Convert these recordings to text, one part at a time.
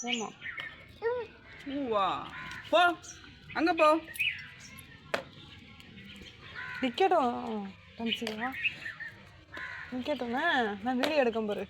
ஆமாம். பூவா? போ அங்கே போ. நிற்கட்டும் தம்பிச்சிங்களா, நிற்கட்டும்ண்ணே. நான் வீடியோ எடுக்க பாரு.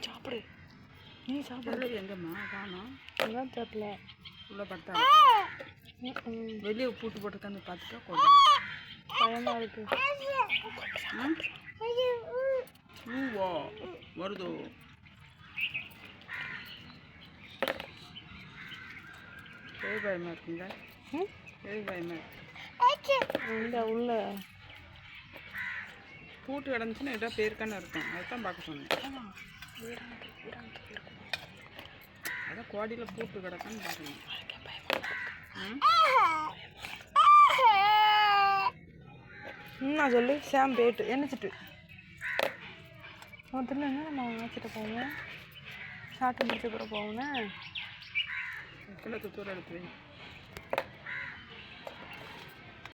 சாப்பிடு, நீ சாப்பிடு. எங்கம்மா காணோம்? அதான் தெரியல. உள்ள படுத்தா வெளியே பூட்டு போட்டுருக்காந்து பார்த்துட்டா கொஞ்சம் பயமாக இருக்கு. பூவா வருதோ? எது பயமாக இருக்குங்க? எது பயமாக இருக்கு? இந்த உள்ள பூட்டு கிடந்துச்சுன்னா எதாவது பேருக்கான இருக்கும், அதுதான் பார்க்க சொன்னேன். அதான் கோடியில் பூட்டு கிடக்கான்னு பார்க்கணும். நான் சொல்லு சாம் போயிட்டு என்னச்சிட்டு திரும்ப என்ன நம்ம ஆச்சிட்டு போவோம். சாப்பிட்டு முடிச்ச பிறகு போவோன்னே கிழக்கு தூரம் எடுத்து